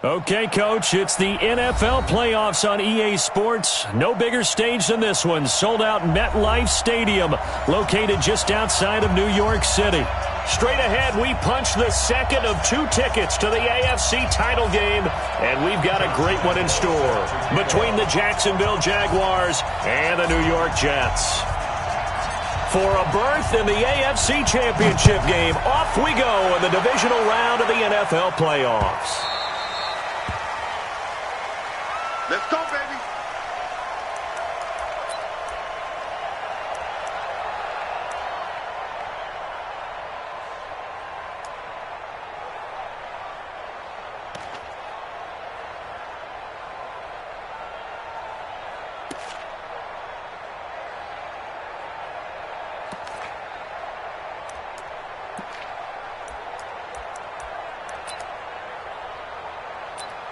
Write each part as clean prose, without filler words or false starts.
Okay, Coach, it's the NFL playoffs on EA Sports. No bigger stage than this one. Sold out MetLife Stadium, located just outside of New York City. Straight ahead, we punch the second of 2 tickets to the AFC title game, and we've got a great one in store between the Jacksonville Jaguars and the New York Jets. For a berth in the AFC Championship game, off we go in the divisional round of the NFL playoffs. Let's go, baby.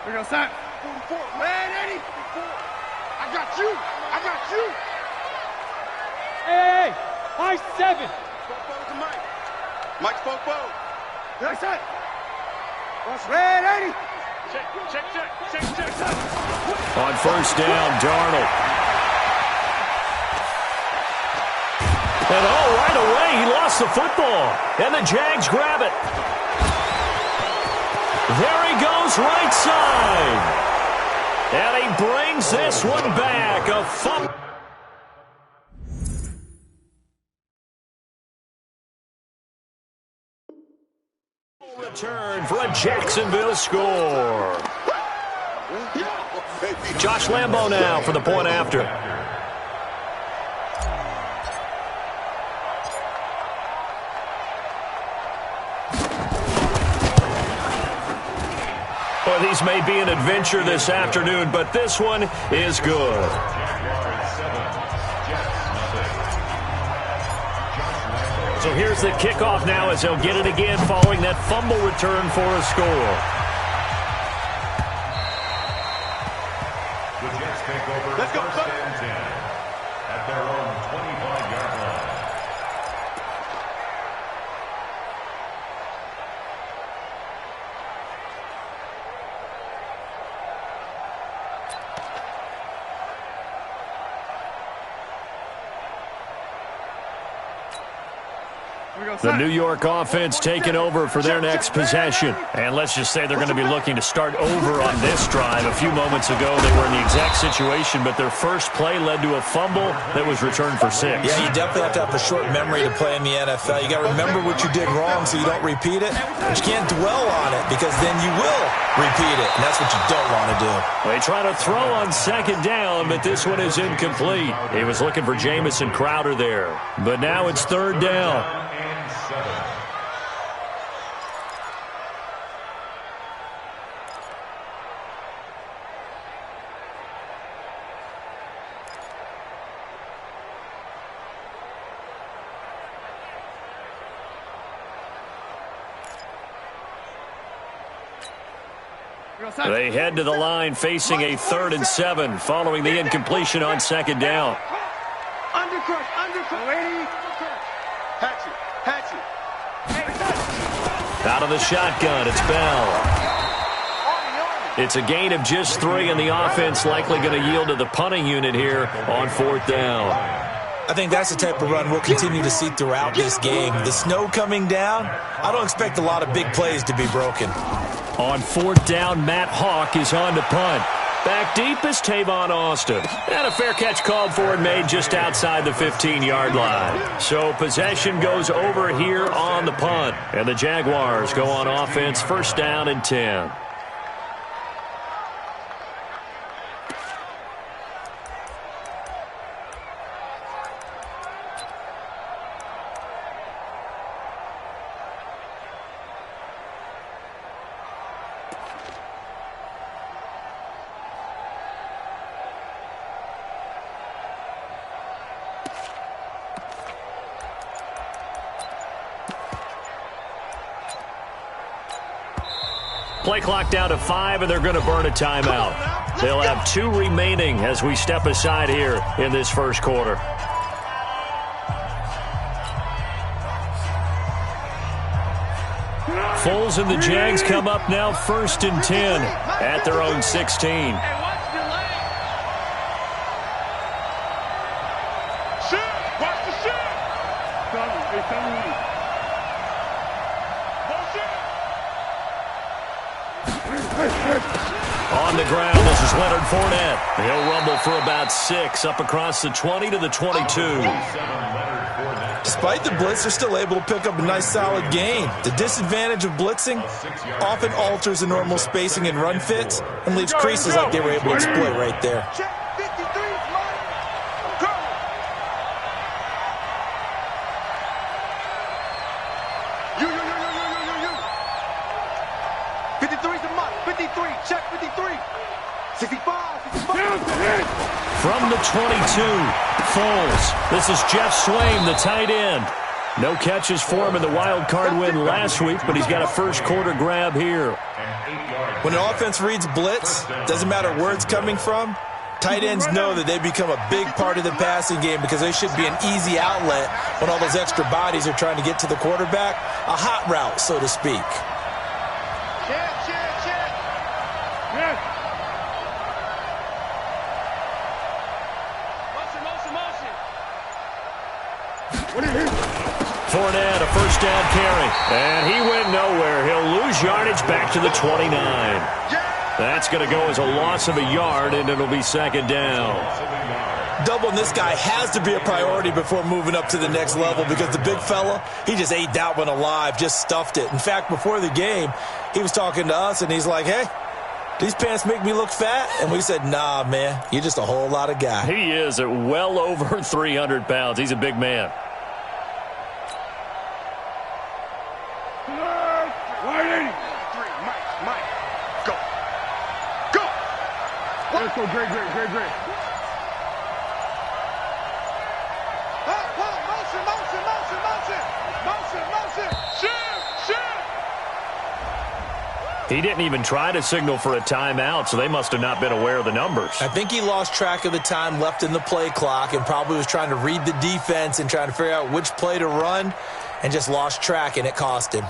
We're going to start. 44. Man, Eddie. I got you. I got you. Hey, high 7. Fofo to Mike. Mike's Fofo. Nice shot. Red 80. Check. On first down, Darnold. And right away, he lost the football. And the Jags grab it. There he goes, right side. And he brings this one back. A fumble. Return for a Jacksonville score. Josh Lambo now for the point after. Well, these may be an adventure this afternoon, but this one is good. So here's the kickoff now as they'll get it again following that fumble return for a score. The Jets take over. Let's go. First and 10 at their own 25-yard line. The New York offense taking over for their next possession. And let's just say they're going to be looking to start over on this drive. A few moments ago, they were in the exact situation, but their first play led to a fumble that was returned for 6. Yeah, you definitely have to have a short memory to play in the NFL. You got to remember what you did wrong so you don't repeat it. But you can't dwell on it because then you will repeat it, and that's what you don't want to do. They try to throw on second down, but this one is incomplete. He was looking for Jamison Crowder there. But now it's third down. They head to the line facing a 3rd and 7 following the incompletion on second down. Undercut. Hatchet. Out of the shotgun, it's Bell. It's a gain of just 3, and the offense likely going to yield to the punting unit here on 4th down. I think that's the type of run we'll continue to see throughout this game. The snow coming down, I don't expect a lot of big plays to be broken. On 4th down, Matt Hawk is on to punt. Back deep is Tavon Austin. And a fair catch called for and made just outside the 15-yard line. So possession goes over here on the punt. And the Jaguars go on offense, 1st down and 10. Play clock down to 5, and they're going to burn a timeout. They'll have 2 remaining as we step aside here in this first quarter. Foles and the Jags come up now 1st and 10 at their own 16. On the ground, this is Leonard Fournette. He'll rumble for about 6 up across the 20 to the 22. Despite the blitz, they're still able to pick up a nice, solid gain. The disadvantage of blitzing often alters the normal spacing and run fits and leaves creases like they were able to exploit right there. From the 22, Foles. This is Jeff Swain, the tight end. No catches for him in the wild card win last week, but he's got a first quarter grab here. When an offense reads blitz, doesn't matter where it's coming from, tight ends know that they become a big part of the passing game because they should be an easy outlet when all those extra bodies are trying to get to the quarterback. A hot route, so to speak. Fournette, a first down carry. And he went nowhere. He'll lose yardage back to the 29. That's going to go as a loss of a yard, and it'll be 2nd down. Doubling this guy has to be a priority before moving up to the next level because the big fella, he just ate that one alive, just stuffed it. In fact, before the game, he was talking to us, and he's like, hey, these pants make me look fat? And we said, nah, man, you're just a whole lot of guy. He is at well over 300 pounds. He's a big man. Let's go, great. Motion. Shoot. He didn't even try to signal for a timeout, so they must have not been aware of the numbers. I think he lost track of the time left in the play clock and probably was trying to read the defense and trying to figure out which play to run and just lost track, and it cost him.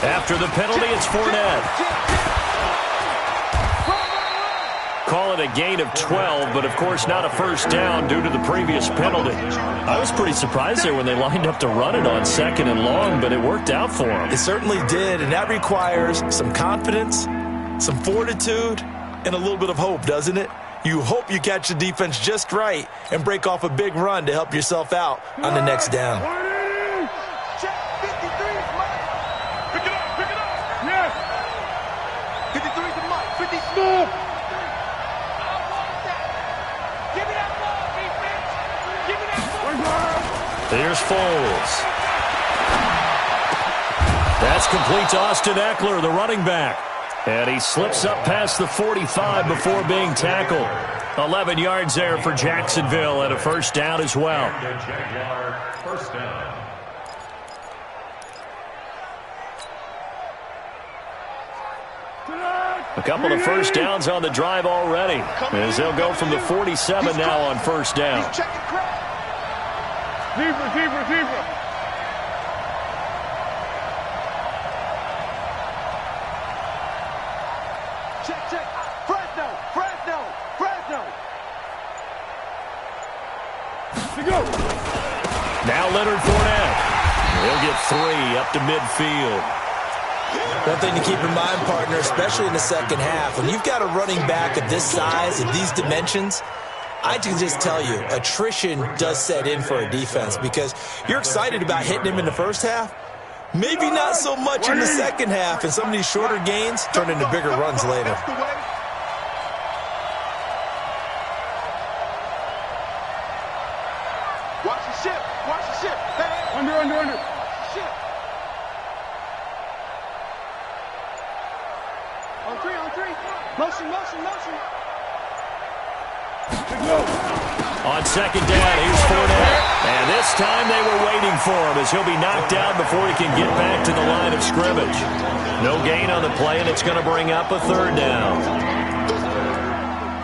After the penalty, it's Fournette. Call it a gain of 12, but of course not a first down due to the previous penalty. I was pretty surprised there when they lined up to run it on 2nd and long, but it worked out for them. It certainly did, and that requires some confidence, some fortitude, and a little bit of hope, doesn't it? You hope you catch the defense just right and break off a big run to help yourself out on the next down. Here's Foles. That's complete to Austin Eckler, the running back. And he slips up past the 45 before being tackled. 11 yards there for Jacksonville and a first down as well. First down. A couple of first downs on the drive already, as they'll go from the 47 now on first down. Zebra. Check. Fresno. To go. Now Leonard Fournette. He'll get 3 up to midfield. One thing to keep in mind, partner, especially in the second half, when you've got a running back of this size and these dimensions, I can just tell you, attrition does set in for a defense because you're excited about hitting him in the first half, maybe not so much in the second half, and some of these shorter gains turn into bigger runs later. Watch the ship. Under. Motion, motion, motion. On second down, here's Fournette. And this time they were waiting for him as he'll be knocked down before he can get back to the line of scrimmage. No gain on the play, and it's going to bring up a third down.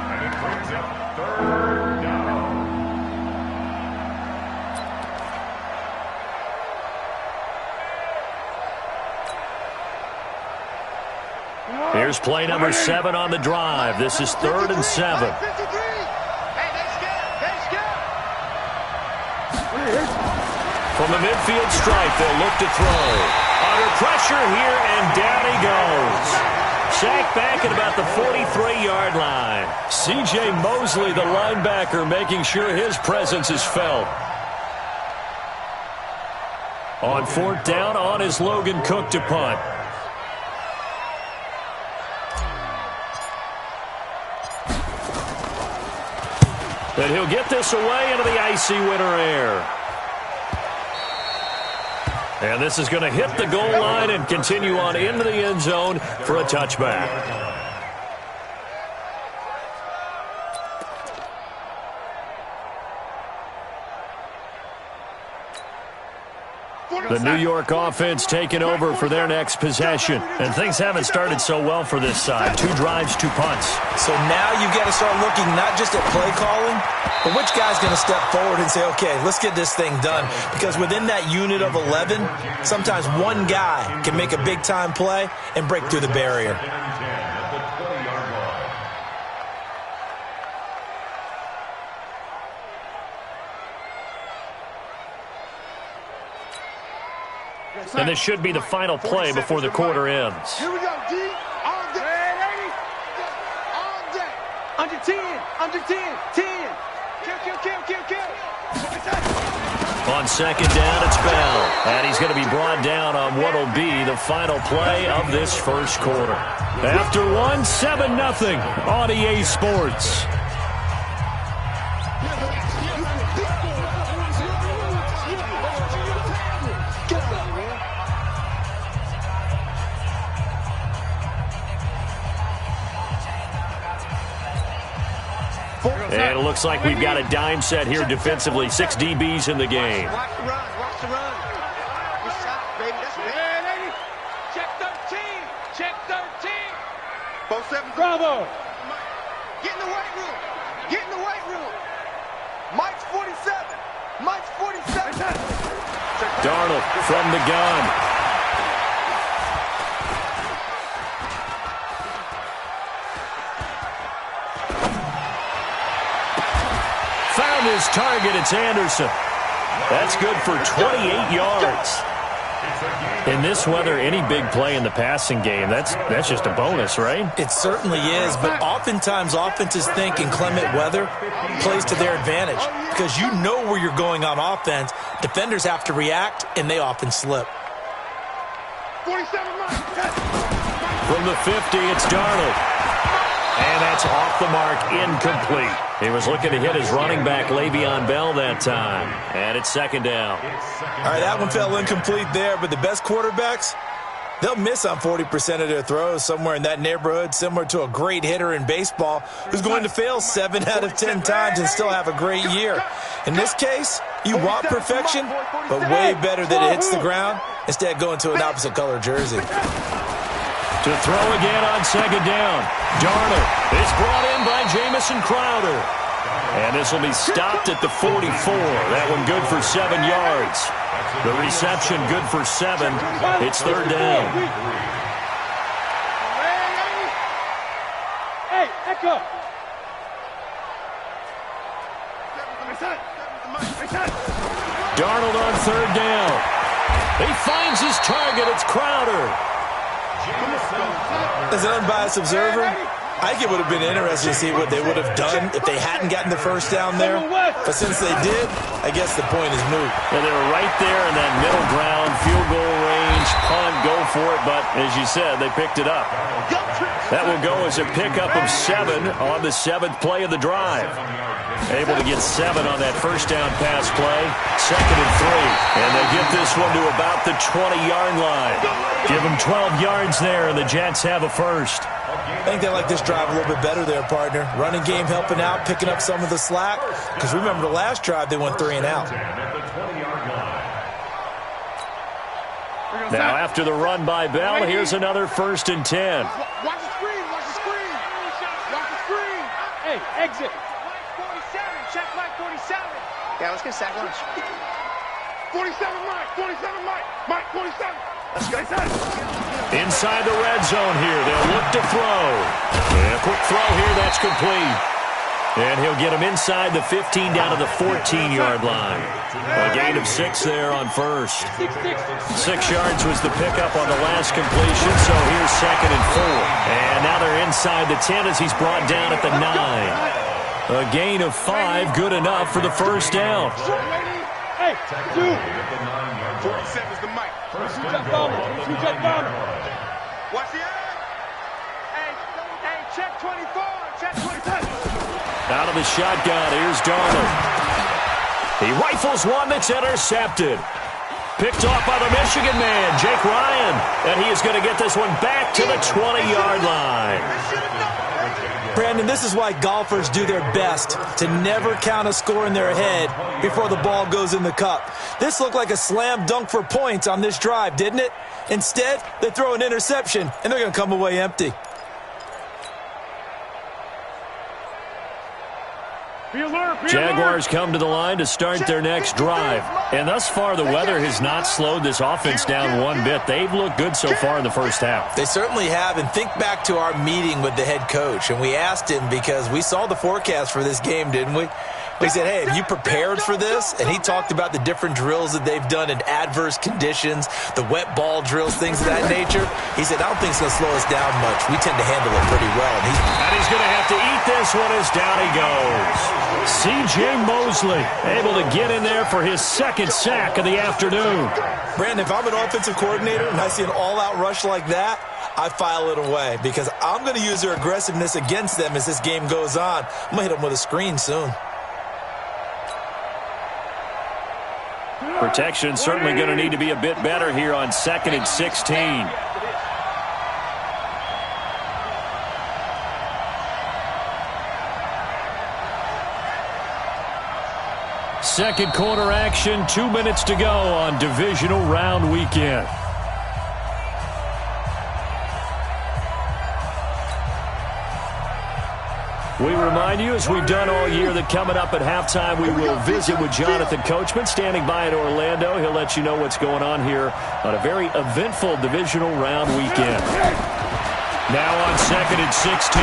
And it brings up third down. Here's play number 7 on the drive. This is 3rd and 7. From the midfield stripe, they'll look to throw. Under pressure here, and down he goes. Sacked back at about the 43-yard line. C.J. Mosley, the linebacker, making sure his presence is felt. On 4th down, on is Logan Cook to punt. And he'll get this away into the icy winter air. And this is going to hit the goal line and continue on into the end zone for a touchback. The New York offense taking over for their next possession. And things haven't started so well for this side. 2 drives, 2 punts. So now you've got to start looking not just at play calling, but which guy's going to step forward and say, okay, let's get this thing done. Because within that unit of 11, sometimes one guy can make a big-time play and break through the barrier. And this should be the final play before the quarter ends. Here we go, D. All day. All day. Under 10, under 10, 10. Kill. On second down, it's Bell. And he's going to be brought down on what will be the final play of this first quarter. After one, 7-0 on EA Sports. And it looks like we've got a dime set here defensively. 6 DBs in the game. Watch the run. Good shot, baby. That's right. Check 13. Check 13. Both 7. Bravo. Get in the weight room. Get in the weight room. Mike's 47. Mike's 47. Darnold from the gun. Found his target. It's Anderson. That's good for 28 yards. In this weather, any big play in the passing game, that's just a bonus, right? It certainly is, but oftentimes offenses think inclement weather plays to their advantage because you know where you're going on offense. Defenders have to react, and they often slip. 47 From the 50, it's Darnold. And that's off the mark, incomplete. He was looking to hit his running back, Le'Veon Bell, that time. And it's second down. All right, that one fell incomplete there, but the best quarterbacks, they'll miss on 40% of their throws, somewhere in that neighborhood, similar to a great hitter in baseball who's going to fail 7 out of 10 times and still have a great year. In this case, you want perfection, but way better that it hits the ground instead of going to an opposite color jersey. To throw again on second down. Darnold is brought in by Jamison Crowder. And this will be stopped at the 44. That one good for 7 yards. The reception good for 7. It's third down. Hey, Echo. Darnold on third down. He finds his target. It's Crowder. As an unbiased observer, I think it would have been interesting to see what they would have done if they hadn't gotten the first down there. But since they did, I guess the point is moot. And they were right there in that middle ground, field goal range, punt, go for it, but as you said, they picked it up. That will go as a pickup of 7 on the 7th play of the drive. Able to get 7 on that first down pass play. 2nd and 3. And they get this one to about the 20-yard line. Give them 12 yards there, and the Jets have a first. I think they like this drive a little bit better there, partner. Running game helping out, picking up some of the slack. Because remember the last drive, they went 3 and out. Now after the run by Bell, here's another 1st and 10. Watch the screen, watch the screen. Watch the screen. Hey, exit. 47, check Mike 47. Yeah, let's get sack lunch. 47 Mike, 47 Mike. Mike 47. Let's go. Inside the red zone here. They'll look to throw. And a quick throw here. That's complete. And he'll get him inside the 15 down to the 14-yard line. A gain of 6 there on first. 6 yards was the pickup on the last completion, so here's 2nd and 4. And now they're inside the 10 as he's brought down at the 9. A gain of 5, good enough for the first down. Hey, dude. 47's the mic. Jet bomber. Jet bomber. Watch the eye. Hey, check 24. Check 24. Out of the shotgun, here's Darnold. He rifles one that's intercepted. Picked off by the Michigan man, Jake Ryan. And he is going to get this one back to the 20-yard line. Brandon, this is why golfers do their best to never count a score in their head before the ball goes in the cup. This looked like a slam dunk for points on this drive, didn't it? Instead, they throw an interception, and they're going to come away empty. Jaguars come to the line to start their next drive. And thus far, the weather has not slowed this offense down one bit. They've looked good so far in the first half. They certainly have. And think back to our meeting with the head coach. And we asked him because we saw the forecast for this game, didn't we? We said, hey, have you prepared for this? And he talked about the different drills that they've done in adverse conditions, the wet ball drills, things of that nature. He said, I don't think it's going to slow us down much. We tend to handle it pretty well. And he's going to have to eat this one as down he goes. C.J. Mosley able to get in there for his 2nd sack of the afternoon. Brandon, if I'm an offensive coordinator and I see an all-out rush like that, I file it away because I'm going to use their aggressiveness against them as this game goes on. I'm going to hit them with a screen soon. Protection certainly going to need to be a bit better here on 2nd and 16. Second quarter action, 2 minutes to go on divisional round weekend. We remind you, as we've done all year, that coming up at halftime, we will visit with Jonathan Coachman, standing by in Orlando. He'll let you know what's going on here on a very eventful divisional round weekend. Now on 2nd and 16,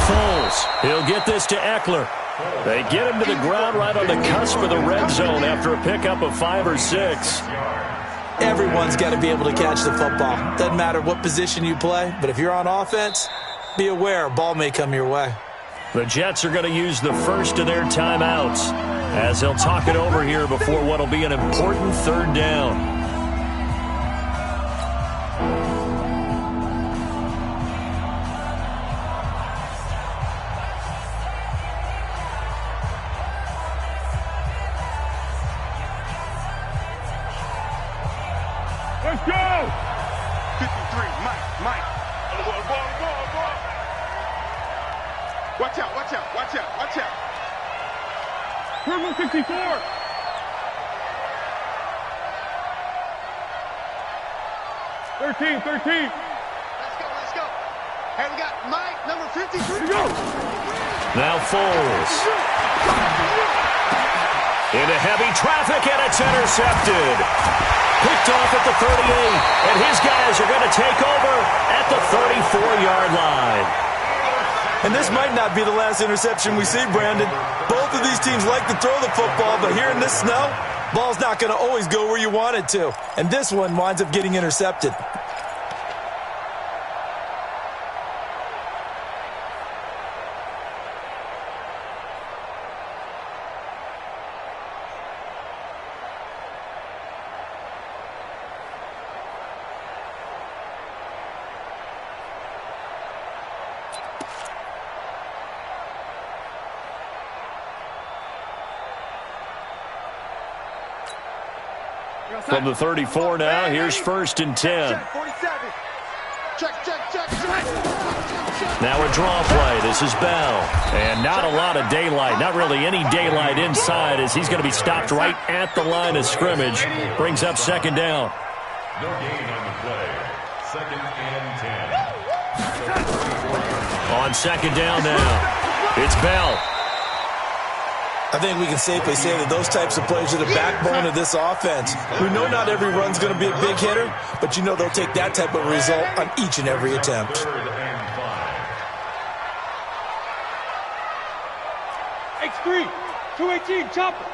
Foles. He'll get this to Eckler. They get him to the ground right on the cusp of the red zone after a pickup of 5 or 6. Everyone's got to be able to catch the football. Doesn't matter what position you play, but if you're on offense, be aware a ball may come your way. The Jets are going to use the first of their timeouts as they'll talk it over here before what will be an important 3rd down. Let's go! 53, Mike. Ball. Watch out. Purple 54. 13. Let's go. Hey, we got Mike, number 53. Go! Now Foles. Into heavy traffic, and it's intercepted. Picked off at the 38, and his guys are going to take over at the 34-yard line. And this might not be the last interception we see, Brandon. Both of these teams like to throw the football, but here in this snow, ball's not going to always go where you want it to. And this one winds up getting intercepted. From the 34 now, here's 1st and 10. Now a draw play. This is Bell. And not a lot of daylight. Not really any daylight inside as he's going to be stopped right at the line of scrimmage. Brings up 2nd down. No gain on the play. 2nd and 10. On 2nd down now, it's Bell. I think we can safely say that those types of plays are the backbone of this offense. We know not every run's going to be a big hitter, but you know they'll take that type of result on each and every attempt. 3rd and 5. X3, 218, chopper.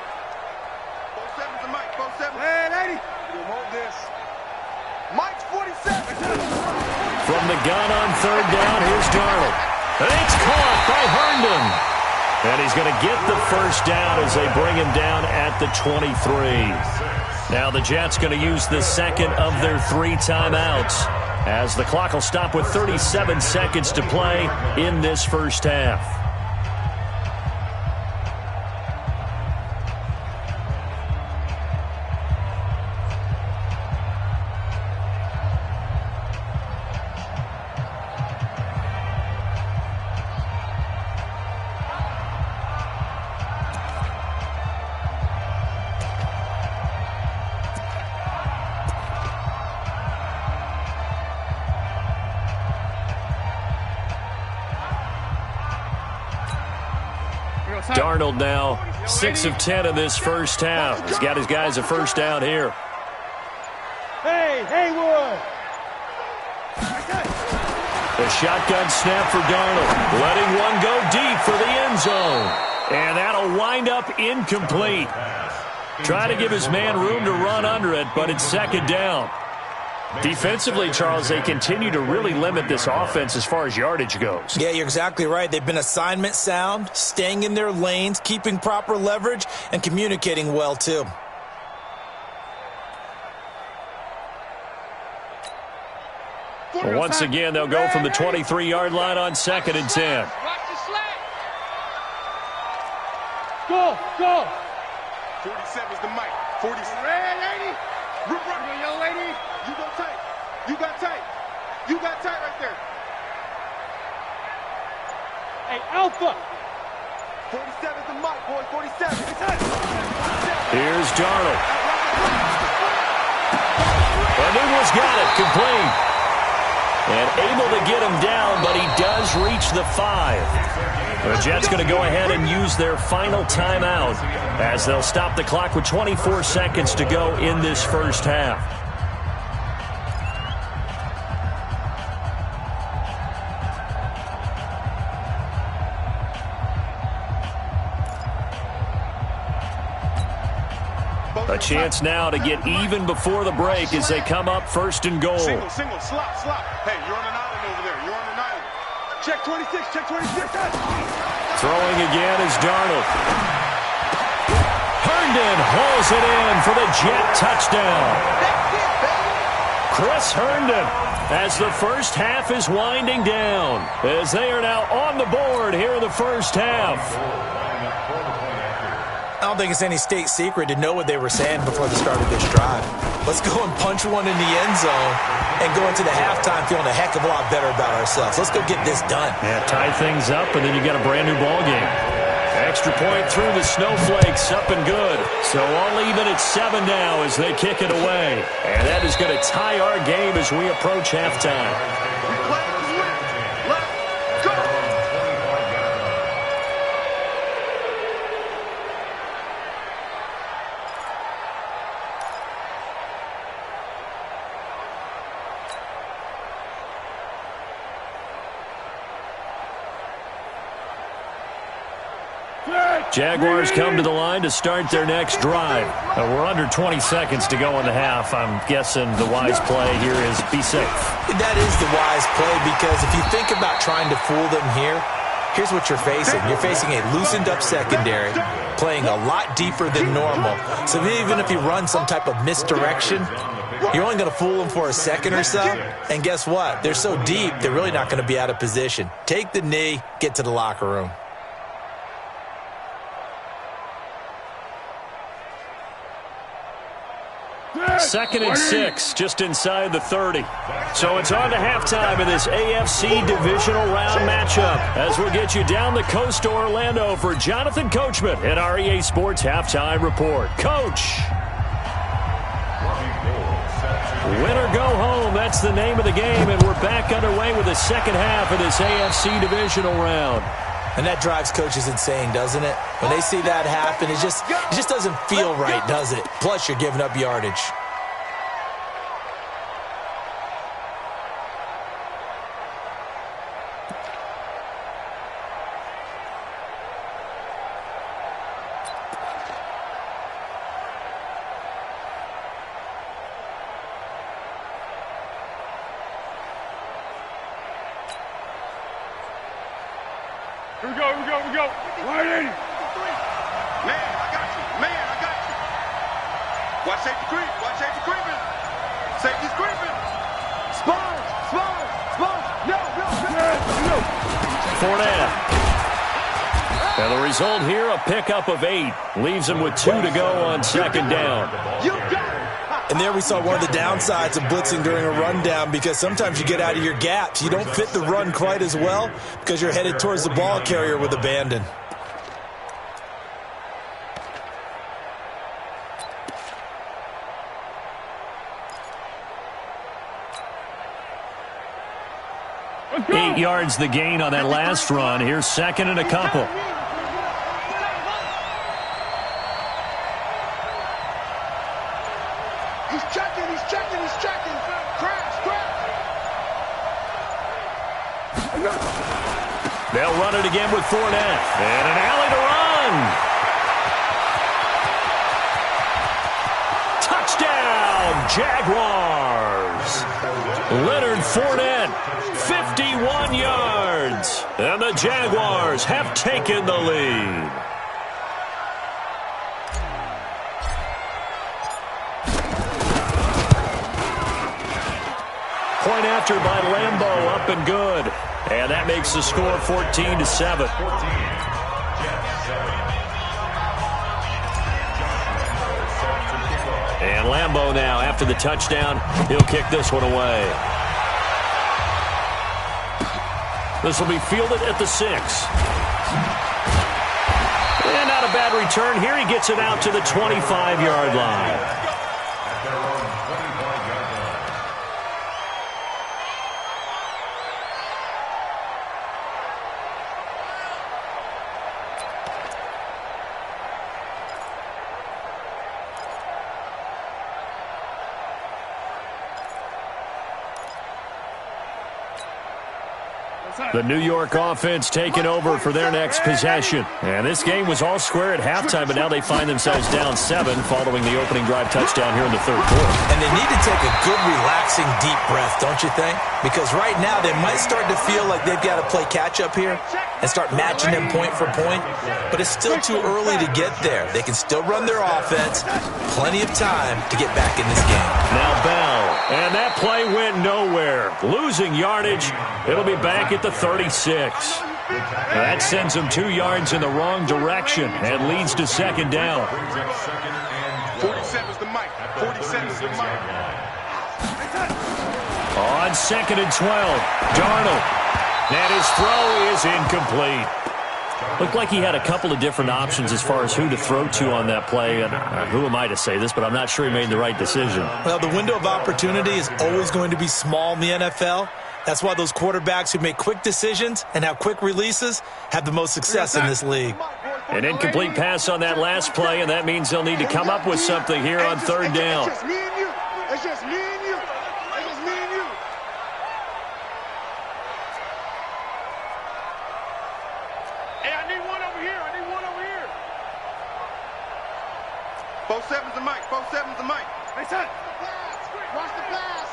47's the Mike, 47. Hey, 80. You hold this. Mike's 47. From the gun on 3rd down, here's Darnold. And it's caught by Herndon. And he's going to get the 1st down as they bring him down at the 23. Now the Jets going to use the 2nd of their 3 timeouts as the clock will stop with 37 seconds to play in this 1st half. Darnold now 6 of 10 in this 1st half. He's got his guys a 1st down here. Hey, Haywood. The shotgun snap for Darnold. Letting one go deep for the end zone. And that'll wind up incomplete. Trying to give his man room to run under it, but it's 2nd down. Defensively, Charles, they continue to really limit this offense as far as yardage goes. Yeah, you're exactly right. They've been assignment sound, staying in their lanes, keeping proper leverage, and communicating well, too. Well, once again, they'll go from the 23-yard line on 2nd and 10. Go, go. 47's the Mike. 40. Red lady. Run, young lady. You go tight. You got tight. You got tight right there. Hey, Alpha. 47's the Mike, boy. 47. Here's Darnold. And Ingles got it complete. And able to get him down, but he does reach the 5. The Jets going to go ahead and use their final timeout as they'll stop the clock with 24 seconds to go in this 1st half. A chance now to get even before the break as they come up 1st and goal. Single, slop. Hey, you're on an island over there. You're on an island. Check 26, check 26. Throwing again is Darnold. Herndon hauls it in for the Jet touchdown. Chris Herndon as the 1st half is winding down as they are now on the board here in the 1st half. I don't think it's any state secret to know what they were saying before the start of this drive. Let's go and punch one in the end zone and go into the halftime feeling a heck of a lot better about ourselves. Let's go get this done. Yeah, tie things up, and then you got a brand-new ball game. Extra point through the Snowflakes, up and good. So all even at 7 now as they kick it away. And that is going to tie our game as we approach halftime. Jaguars come to the line to start their next drive. We're under 20 seconds to go in the half. I'm guessing the wise play here is be safe. That is the wise play because if you think about trying to fool them here, here's what you're facing. You're facing a loosened up secondary, playing a lot deeper than normal. So even if you run some type of misdirection, you're only going to fool them for a second or so. And guess what? They're so deep, they're really not going to be out of position. Take the knee, get to the locker room. 2nd and 6, just inside the 30. So it's on to halftime in this AFC divisional round matchup as we'll get you down the coast to Orlando for Jonathan Coachman at our EA Sports Halftime Report. Coach. Win or go home, that's the name of the game, and we're back underway with the second half of this AFC divisional round. And that drives coaches insane, doesn't it? When they see that happen, it just doesn't feel right, does it? Plus, you're giving up yardage. Here we go. 180. Man, I got you. Watch safety creeping. Safety's creeping. Spawn. No. Fournette. And the result here, a pickup of 8. Leaves him with 2 to go on second down. You got it. And there we saw one of the downsides of blitzing during a rundown, because sometimes you get out of your gaps. You don't fit the run quite as well because you're headed towards the ball carrier with abandon. Eight yards the gain on that last run. Here's second and a couple. He's checking. Crash. They'll run it again with Fournette. And an alley to run. Touchdown, Jaguars. Leonard Fournette, 51 yards. And the Jaguars have taken the lead. Point after by Lambeau, up and good. And that makes the score 14-7. And Lambeau now, after the touchdown, he'll kick this one away. This will be fielded at the 6. And not a bad return here. He gets it out to the 25-yard line. The New York offense taking over for their next possession. And this game was all square at halftime, but now they find themselves down 7 following the opening drive touchdown here in the third quarter. And they need to take a good, relaxing, deep breath, don't you think? Because right now they might start to feel like they've got to play catch-up here and start matching them point for point. But it's still too early to get there. They can still run their offense. Plenty of time to get back in this game. Now Bell. And that play went nowhere. Losing yardage. It'll be back at the 36. That sends them 2 yards in the wrong direction and leads to second down. 47's the mic. 47's the mic. On second and 12, Darnold. And his throw is incomplete. Looked like he had a couple of different options as far as who to throw to on that play. And who am I to say this, but I'm not sure he made the right decision. Well, the window of opportunity is always going to be small in the NFL. That's why those quarterbacks who make quick decisions and have quick releases have the most success in this league. An incomplete pass on that last play, and that means they'll need to come up with something here on third down. It's just me and you. It's just me and you. Hey, I need one over here. 47's the mic. 47's the mic. Hey, son. Watch the pass.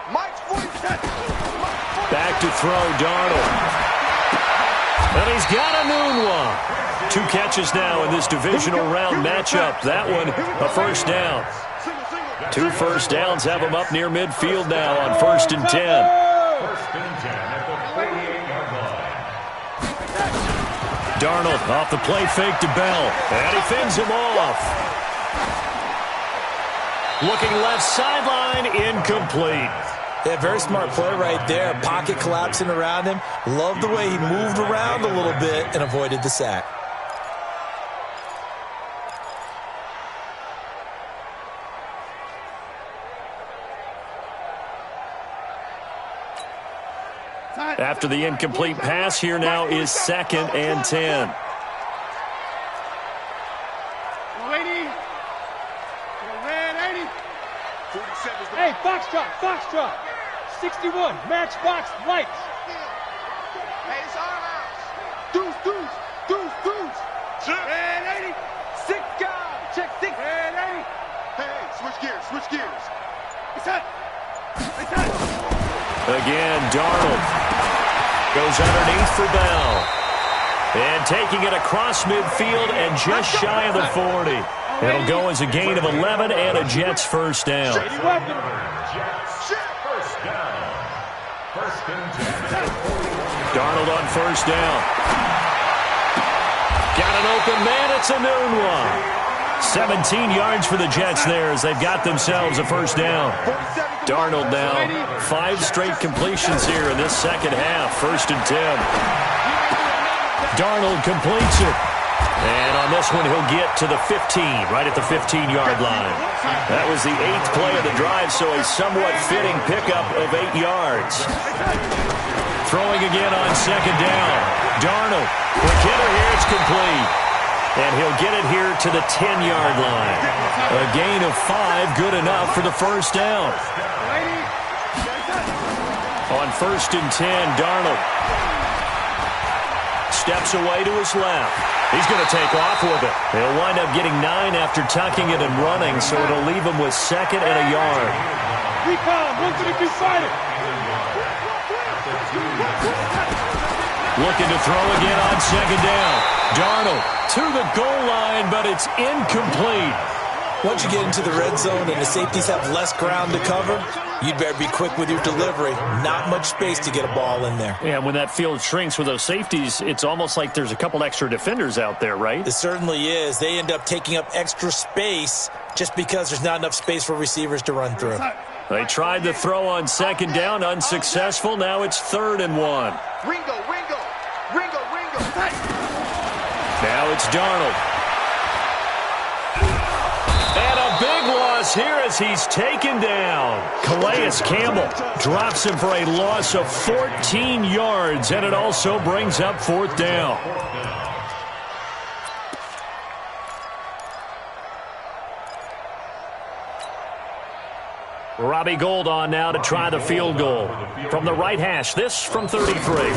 Mike's 47. Back to throw, Darnold. And he's got a noon one. 2 catches now in this divisional round matchup. That one, a first down. 2 first downs have him up near midfield now on 1st and 10. 1st and 10 at the 48-yard line. Darnold off the play fake to Bell. And he fends him off. Looking left sideline, incomplete. Yeah, very smart play right there. Pocket collapsing around him. Love the way he moved around a little bit and avoided the sack. After the incomplete pass, here now is 2nd and 10. Hey, Foxtrot. 61, matchbox lights. Hey, it's our house. Deuce. Red 80, 6 guard. Check 6. Red 80. Hey, switch gears. It's hot. Again, Darnold goes underneath for Bell. And taking it across midfield and just shy of the 40. It'll go as a gain of 11 and a Jets first down. Darnold on first down. Got an open man. It's a noon one. 17 yards for the Jets there as they've got themselves a first down. Darnold now 5 straight completions here in this second half. 1st and 10. Darnold completes it. And on this one, he'll get to the 15, right at the 15-yard line. That was the 8th play of the drive, so a somewhat fitting pickup of 8 yards. Throwing again on 2nd down. Darnold, quick hitter here, it's complete. And he'll get it here to the 10-yard line. A gain of 5, good enough for the first down. On 1st and 10, Darnold steps away to his left. He's going to take off with it. He'll wind up getting 9 after tucking it and running, so it'll leave him with 2nd and a yard. Recon, run to the two-sided. Looking to throw again on 2nd down. Darnold to the goal line, but it's incomplete. Once you get into the red zone and the safeties have less ground to cover, you'd better be quick with your delivery. Not much space to get a ball in there. Yeah, when that field shrinks with those safeties, it's almost like there's a couple extra defenders out there, right? It certainly is. They end up taking up extra space just because there's not enough space for receivers to run through. They tried the throw on 2nd down, unsuccessful. Now it's 3rd and 1. Ringo. Now it's Darnold. And a big loss here as he's taken down. Calais Campbell drops him for a loss of 14 yards, and it also brings up 4th down. Robbie Gould on now to try the field goal. From the right hash, this from 33.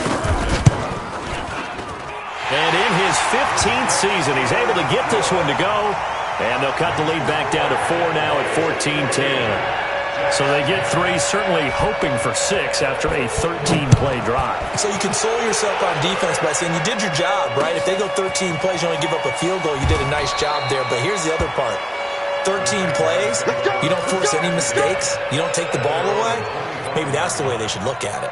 And in his 15th season, he's able to get this one to go. And they'll cut the lead back down to 4 now at 14-10. So they get 3, certainly hoping for 6 after a 13-play drive. So you console yourself on defense by saying you did your job, right? If they go 13 plays, you only give up a field goal, you did a nice job there. But here's the other part. 13 plays, you don't force any mistakes, you don't take the ball away. Maybe that's the way they should look at it.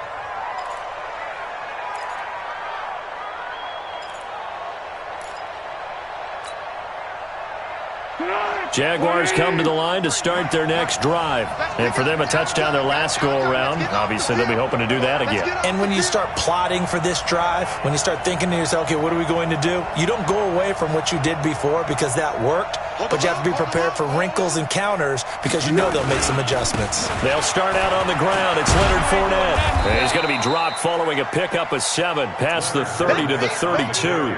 Jaguars come to the line to start their next drive. And for them, a touchdown their last go-around. Obviously, they'll be hoping to do that again. And when you start plotting for this drive, when you start thinking to yourself, okay, what are we going to do? You don't go away from what you did before because that worked, but you have to be prepared for wrinkles and counters because you know they'll make some adjustments. They'll start out on the ground. It's Leonard Fournette. And he's going to be dropped following a pickup of 7 past the 30 to the 32.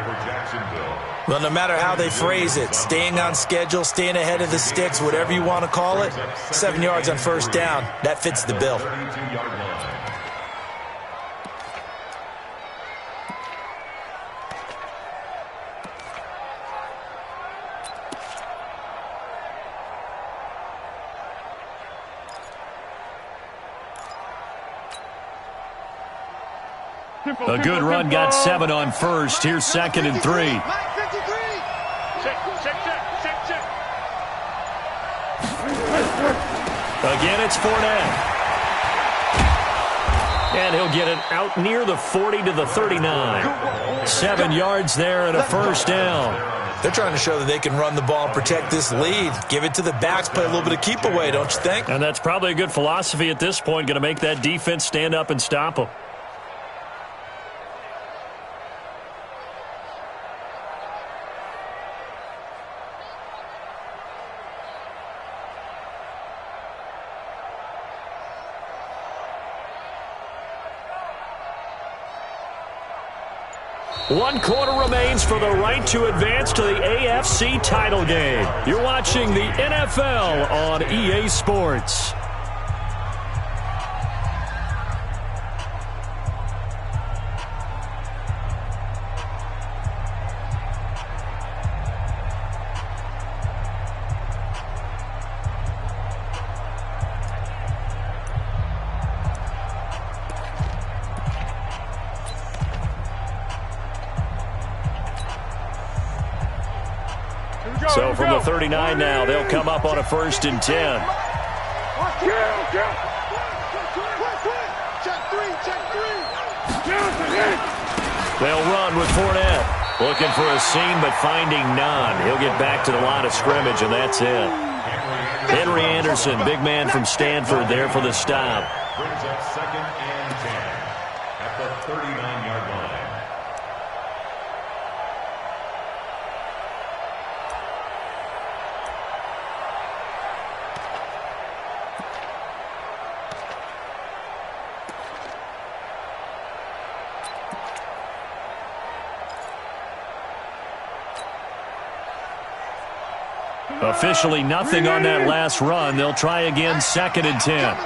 Well, no matter how they phrase it, staying on schedule, staying ahead of the sticks, whatever you want to call it, 7 yards on first down, that fits the bill. A good run got 7 on first. Here's 2nd and 3. Check. Again, it's Fournette. And he'll get it out near the 40 to the 39. 7 yards there and a first down. They're trying to show that they can run the ball and protect this lead. Give it to the backs, play a little bit of keep away, don't you think? And that's probably a good philosophy at this point, going to make that defense stand up and stop them. One quarter remains for the right to advance to the AFC title game. You're watching the NFL on EA Sports. So from the 39 now, they'll come up on a 1st and 10. Check three. They'll run with Fournette. Looking for a seam, but finding none. He'll get back to the line of scrimmage, and that's it. Henry Anderson, big man from Stanford, there for the stop. Brings up 2nd and 10 at the 39-yard line. Officially nothing on that last run. They'll try again, 2nd and 10.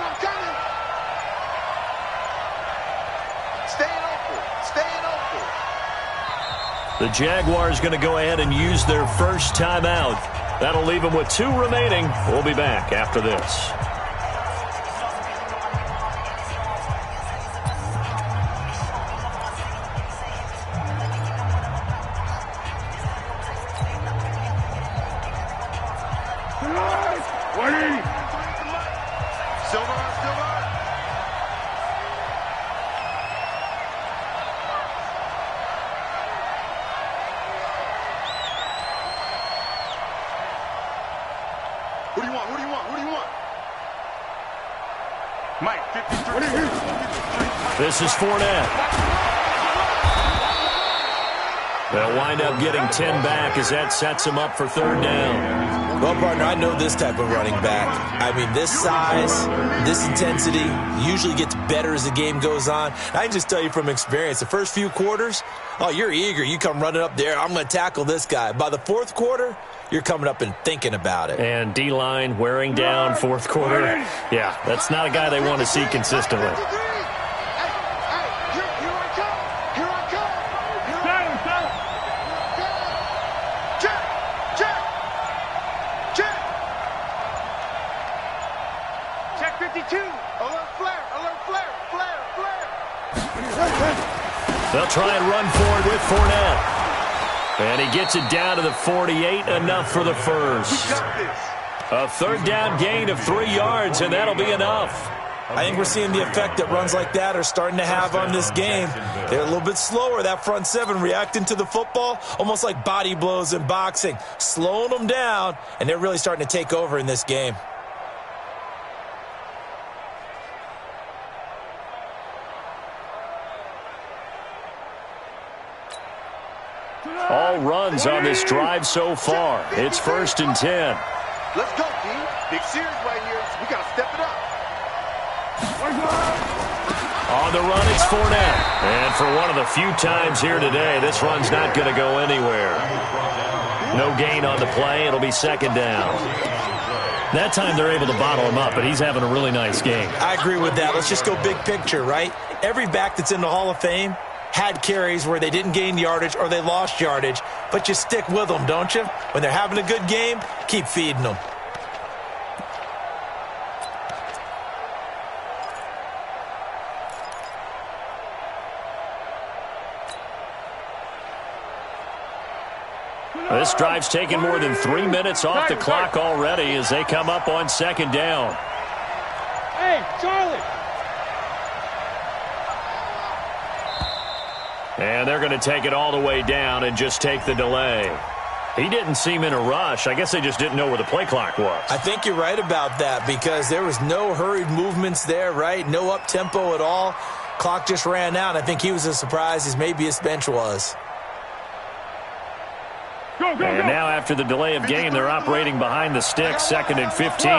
The Jaguars going to go ahead and use their first timeout. That'll leave them with 2 remaining. We'll be back after this. Who do you want? Mike, 53. This is Fournette. They'll wind up getting 10 back as that sets them up for 3rd down. Well, partner, I know this type of running back. I mean, this size, this intensity usually gets better as the game goes on. I can just tell you from experience, the first few quarters, oh, you're eager. You come running up there, I'm going to tackle this guy. By the 4th quarter, you're coming up and thinking about it. And D-line wearing down 4th quarter. Yeah, that's not a guy they want to see consistently. Check 52. Alert flare. They'll try and run forward with Fournette. And he gets it down to the 48, enough for the first. A 3rd down gain of 3 yards, and that'll be enough. I think we're seeing the effect that runs like that are starting to have on this game. They're a little bit slower, that front 7, reacting to the football, almost like body blows in boxing, slowing them down, and they're really starting to take over in this game. All runs on this drive so far. It's 1st and 10. Let's go, D. Big series right here. We got to step it up. On the run, it's Fournette. And for one of the few times here today, this run's not going to go anywhere. No gain on the play. It'll be 2nd down. That time they're able to bottle him up, but he's having a really nice game. I agree with that. Let's just go big picture, right? Every back that's in the Hall of Fame had carries where they didn't gain yardage or they lost yardage, but you stick with them, don't you? When they're having a good game, keep feeding them. This drive's taken more than 3 minutes off the clock already as they come up on 2nd down. Hey, Charlie! And they're going to take it all the way down and just take the delay. He didn't seem in a rush. I guess they just didn't know where the play clock was. I think you're right about that because there was no hurried movements there, right? No up-tempo at all. Clock just ran out. I think he was as surprised as maybe his bench was. And now after the delay of game, they're operating behind the sticks, 2nd and 15.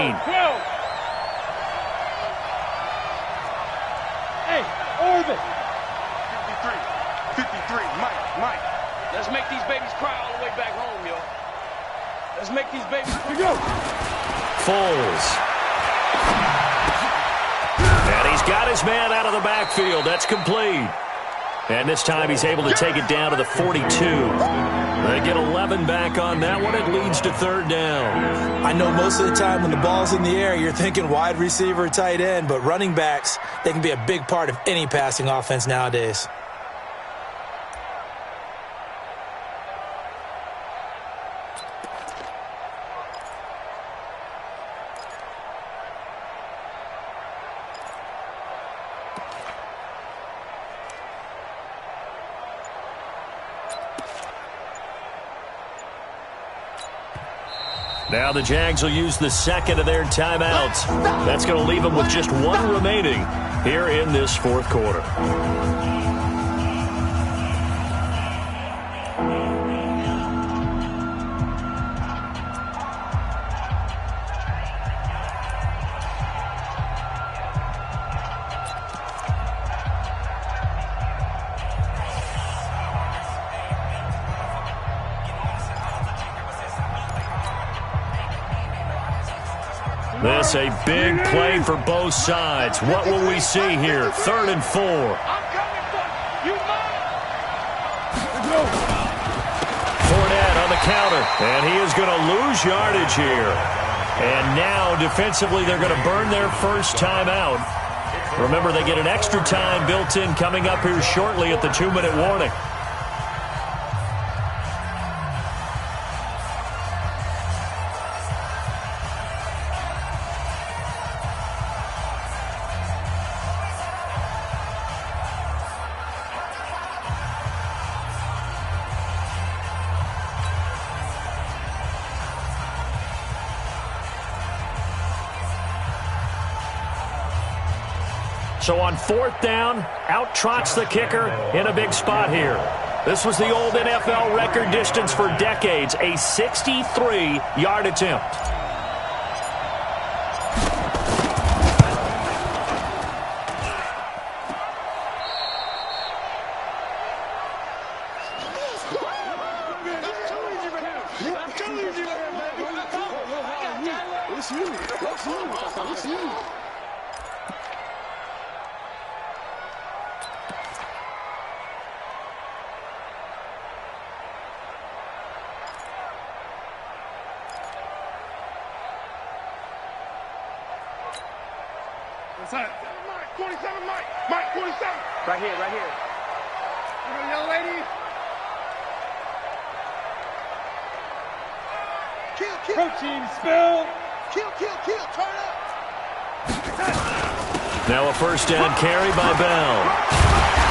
Hey, Orvin. 53, Mike. Let's make these babies cry all the way back home, yo. Let's make these babies cry. Foles. And he's got his man out of the backfield. That's complete. And this time he's able to take it down to the 42. They get 11 back on that one. It leads to 3rd down. I know most of the time when the ball's in the air, you're thinking wide receiver, tight end, but running backs, they can be a big part of any passing offense nowadays. Now the Jags will use the 2nd of their timeouts. That's going to leave them with just 1 remaining here in this 4th quarter. This a big play for both sides. What will we see here? 3rd and 4. I'm coming for you. Fournette on the counter, and he is going to lose yardage here. And now, defensively, they're going to burn their first timeout. Remember, they get an extra time built in coming up here shortly at the 2-minute warning. So on 4th down, out trots the kicker in a big spot here. This was the old NFL record distance for decades, a 63-yard attempt. Mike, 47, Mike, 47. Right here. Young lady. Kill. Protein spill. Kill. Turn up. Now a first down carry by Bell.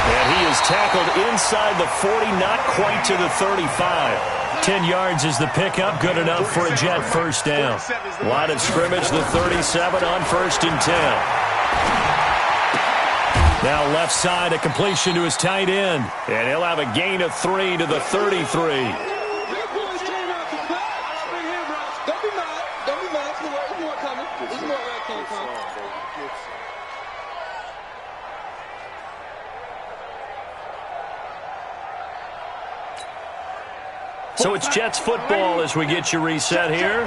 And he is tackled inside the 40, not quite to the 35. 10 yards is the pickup, good enough for a Jet first down. Line of scrimmage, the 37 on 1st and 10. Now left side, a completion to his tight end. And he'll have a gain of 3 to the 33. So it's Jets football as we get you reset here.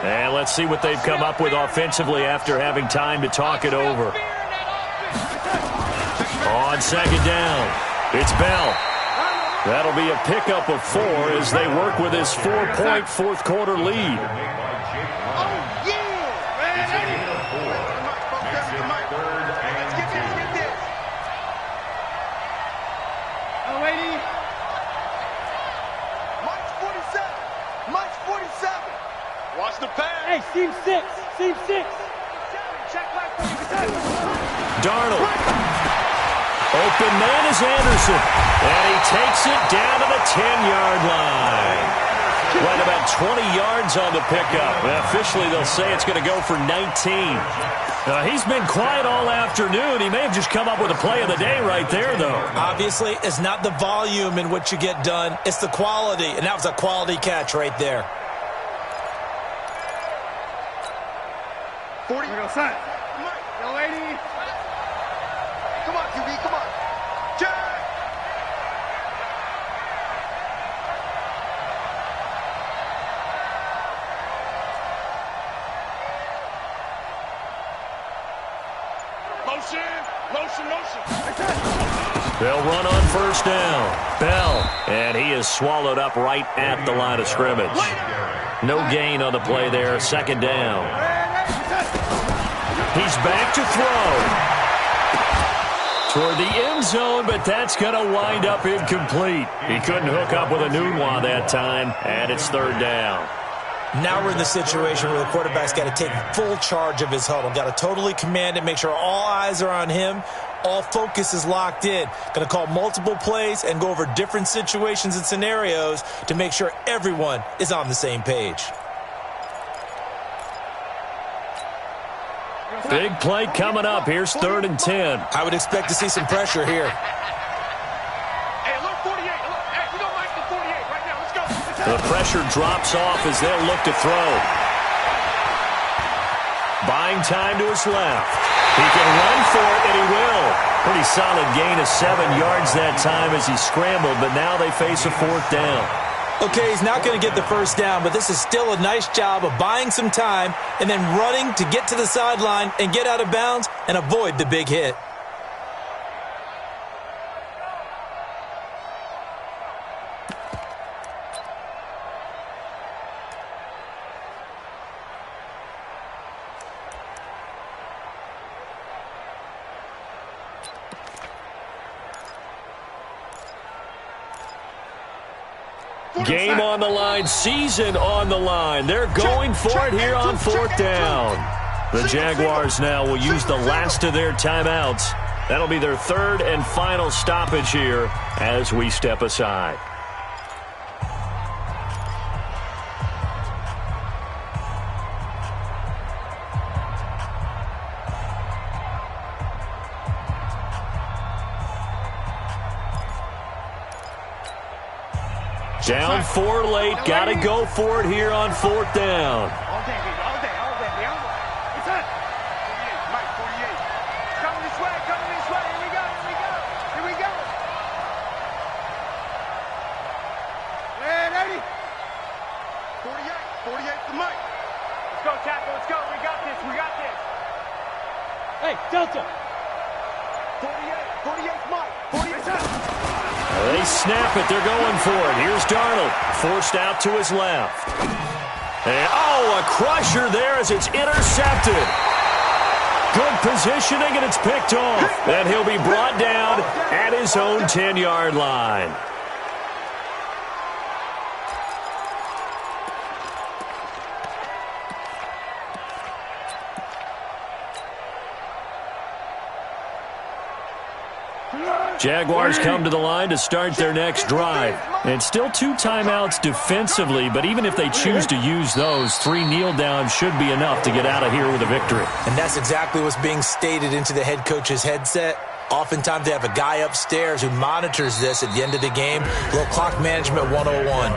And let's see what they've come up with offensively after having time to talk it over. On 2nd down, it's Bell. That'll be a pickup of 4 as they work with his 4-point 4th quarter lead. Watch the pass. Hey, seam 6. Check left. Darnold. Open man is Anderson. And he takes it down to the 10-yard line. Right about 20 yards on the pickup. Officially, they'll say it's going to go for 19. He's been quiet all afternoon. He may have just come up with a play of the day right there, though. Obviously, it's not the volume in what you get done. It's the quality, and that was a quality catch right there. 40. Here we go, son. Young lady. Come on, QB, come on. Jack! Motion. They'll run on first down. Bell, and he is swallowed up right at the line of scrimmage. No gain on the play there. Second down. He's back to throw. Toward the end zone, but that's going to wind up incomplete. He couldn't hook up with a Nunwa that time, and it's third down. Now we're in the situation where the quarterback's got to take full charge of his huddle. Got to totally command it, make sure all eyes are on him. All focus is locked in. Going to call multiple plays and go over different situations and scenarios to make sure everyone is on the same page. Big play coming up. Here's 3rd and 10. I would expect to see some pressure here. Hey, look, 48. Hey, we don't like the 48 right now. Let's go. The pressure drops off as they'll look to throw. Buying time to his left. He can run for it, and he will. Pretty solid gain of 7 yards that time as he scrambled, but now they face a 4th down. Okay, he's not going to get the first down, but this is still a nice job of buying some time and then running to get to the sideline and get out of bounds and avoid the big hit. Game on the line, season on the line. They're going for it here on 4th down. The Jaguars now will use the last of their timeouts. That'll be their 3rd and final stoppage here as we step aside. Down 4 late, got to go for it here on 4th down. All day. It's up. 48, Mike, 48. Coming this way. Here we go. And 80. 48 to Mike. Let's go, tackle. Let's go. We got this. Hey, Delta. 48 Mike. 48's up. They snap it. They're going for it. Here's Darnold. Forced out to his left. And, a crusher there as it's intercepted. Good positioning, and it's picked off. And he'll be brought down at his own 10-yard line. Jaguars come to the line to start their next drive. And still 2 timeouts defensively, but even if they choose to use those, 3 kneel downs should be enough to get out of here with a victory. And that's exactly what's being stated into the head coach's headset. Oftentimes they have a guy upstairs who monitors this at the end of the game. A little clock management 101.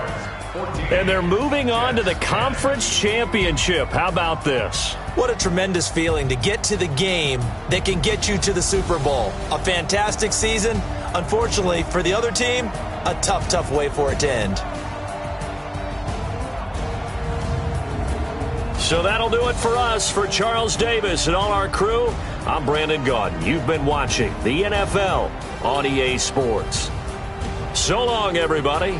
And they're moving on to the conference championship. How about this? What a tremendous feeling to get to the game that can get you to the Super Bowl. A fantastic season. Unfortunately, for the other team, a tough way for it to end. So that'll do it for us. For Charles Davis and all our crew, I'm Brandon Gaudin. You've been watching the NFL on EA Sports. So long, everybody.